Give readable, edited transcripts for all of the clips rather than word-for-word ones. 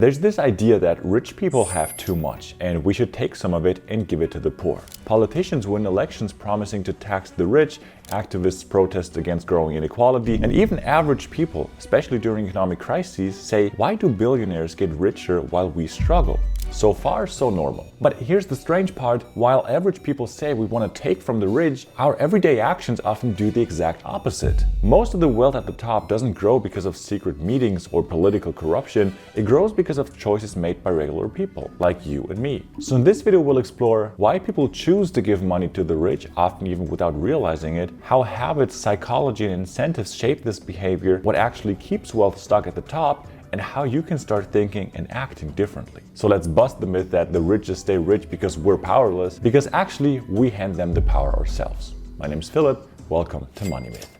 There's this idea that rich people have too much and we should take some of it and give it to the poor. Politicians win elections promising to tax the rich, activists protest against growing inequality, and even average people, especially during economic crises, say, why do billionaires get richer while we struggle? So far, so normal. But here's the strange part, while average people say we want to take from the rich, our everyday actions often do the exact opposite. Most of the wealth at the top doesn't grow because of secret meetings or political corruption, it grows because of choices made by regular people, like you and me. So in this video we'll explore why people choose to give money to the rich, often even without realizing it, how habits, psychology and incentives shape this behavior, what actually keeps wealth stuck at the top, and how you can start thinking and acting differently. So let's bust the myth that the rich just stay rich because we're powerless, because actually we hand them the power ourselves. My name is Philip, welcome to Money Myth.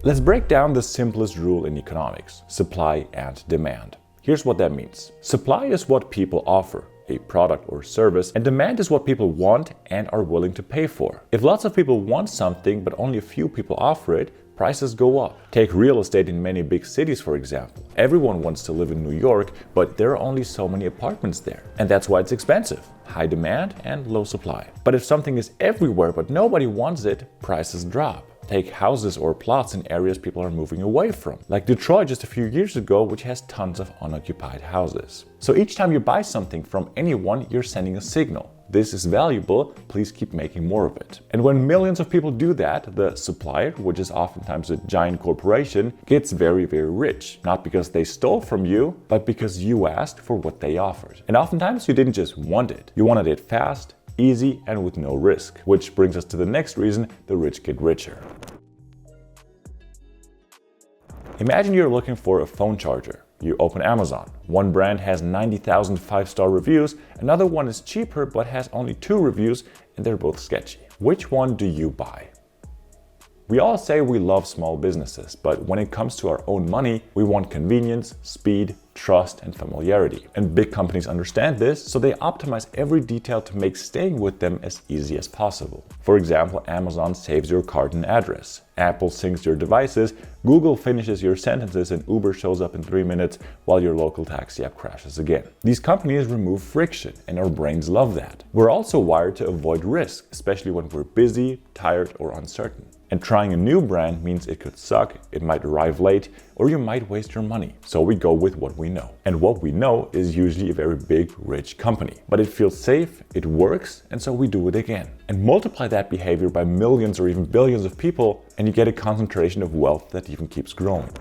Let's break down the simplest rule in economics, supply and demand. Here's what that means. Supply is what people offer, a product or service, and demand is what people want and are willing to pay for. If lots of people want something but only a few people offer it, prices go up. Take real estate in many big cities, for example. Everyone wants to live in New York, but there are only so many apartments there. And that's why it's expensive. High demand and low supply. But if something is everywhere but nobody wants it, prices drop. Take houses or plots in areas people are moving away from, like Detroit just a few years ago, which has tons of unoccupied houses. So each time you buy something from anyone, you're sending a signal. This is valuable, please keep making more of it. And when millions of people do that, the supplier, which is oftentimes a giant corporation, gets very, very rich. Not because they stole from you, but because you asked for what they offered. And oftentimes you didn't just want it, you wanted it fast, easy and with no risk. Which brings us to the next reason the rich get richer. Imagine you're looking for a phone charger. You open Amazon. One brand has 90,000 five-star reviews, another one is cheaper but has only 2 reviews and they're both sketchy. Which one do you buy? We all say we love small businesses, but when it comes to our own money, we want convenience, speed, trust and familiarity. And big companies understand this, so they optimize every detail to make staying with them as easy as possible. For example, Amazon saves your card and address, Apple syncs your devices, Google finishes your sentences and Uber shows up in 3 minutes while your local taxi app crashes again. These companies remove friction and our brains love that. We're also wired to avoid risk, especially when we're busy, tired or uncertain. And trying a new brand means it could suck, it might arrive late, or you might waste your money. So we go with what we know. And what we know is usually a very big, rich company. But it feels safe, it works, and so we do it again. And multiply that behavior by millions or even billions of people, and you get a concentration of wealth that even keeps growing.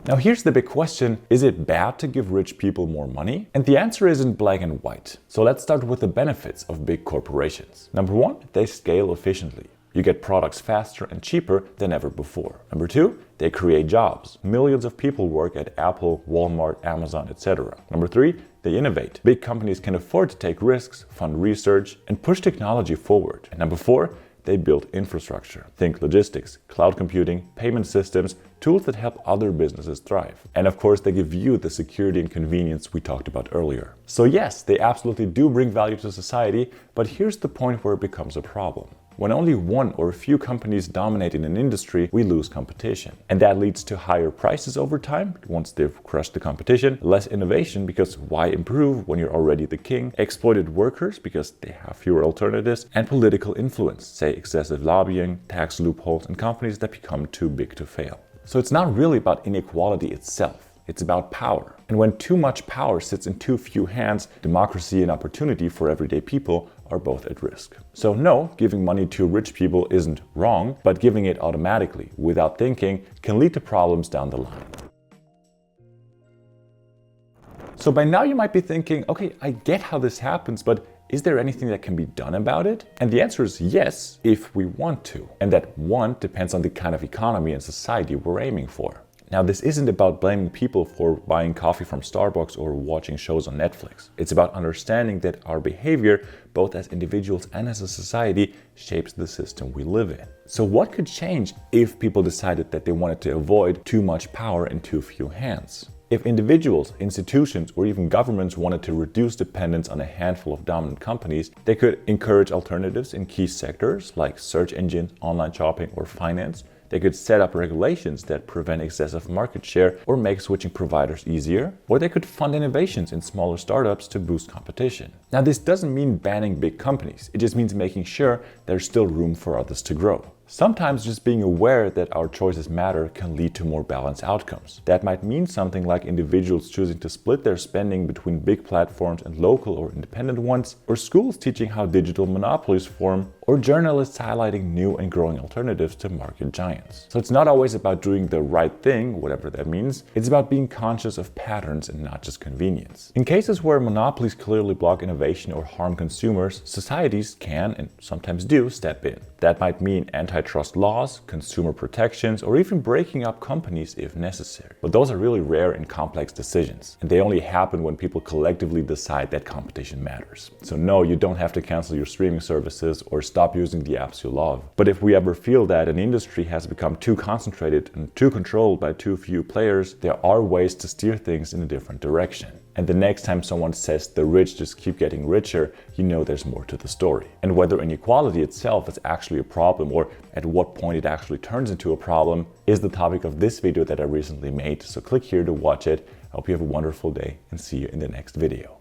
Now here's the big question, is it bad to give rich people more money? And the answer isn't black and white. So let's start with the benefits of big corporations. Number 1, they scale efficiently. You get products faster and cheaper than ever before. Number 2, they create jobs. Millions of people work at Apple, Walmart, Amazon, etc. Number 3, they innovate. Big companies can afford to take risks, fund research, and push technology forward. And number 4, they build infrastructure. Think logistics, cloud computing, payment systems, tools that help other businesses thrive. And of course, they give you the security and convenience we talked about earlier. So yes, they absolutely do bring value to society, but here's the point where it becomes a problem. When only one or a few companies dominate in an industry, we lose competition. And that leads to higher prices over time, once they've crushed the competition, less innovation because why improve when you're already the king, exploited workers because they have fewer alternatives, and political influence, say excessive lobbying, tax loopholes, and companies that become too big to fail. So it's not really about inequality itself. It's about power. And when too much power sits in too few hands, democracy and opportunity for everyday people are both at risk. So no, giving money to rich people isn't wrong, but giving it automatically, without thinking, can lead to problems down the line. So by now you might be thinking, okay, I get how this happens, but is there anything that can be done about it? And the answer is yes, if we want to. And that want depends on the kind of economy and society we're aiming for. Now, this isn't about blaming people for buying coffee from Starbucks or watching shows on Netflix. It's about understanding that our behavior, both as individuals and as a society, shapes the system we live in. So what could change if people decided that they wanted to avoid too much power in too few hands? If individuals, institutions, or even governments wanted to reduce dependence on a handful of dominant companies, they could encourage alternatives in key sectors like search engines, online shopping, or finance. They could set up regulations that prevent excessive market share or make switching providers easier, or they could fund innovations in smaller startups to boost competition. Now, this doesn't mean banning big companies. It just means making sure there's still room for others to grow. Sometimes just being aware that our choices matter can lead to more balanced outcomes. That might mean something like individuals choosing to split their spending between big platforms and local or independent ones, or schools teaching how digital monopolies form, or journalists highlighting new and growing alternatives to market giants. So it's not always about doing the right thing, whatever that means. It's about being conscious of patterns and not just convenience. In cases where monopolies clearly block innovation or harm consumers, societies can, and sometimes do, step in. That might mean antitrust laws, consumer protections, or even breaking up companies if necessary. But those are really rare and complex decisions, and they only happen when people collectively decide that competition matters. So no, you don't have to cancel your streaming services or stop using the apps you love. But if we ever feel that an industry has become too concentrated and too controlled by too few players, there are ways to steer things in a different direction. And the next time someone says the rich just keep getting richer, you know there's more to the story. And whether inequality itself is actually a problem, or at what point it actually turns into a problem, is the topic of this video that I recently made. So click here to watch it. I hope you have a wonderful day and see you in the next video.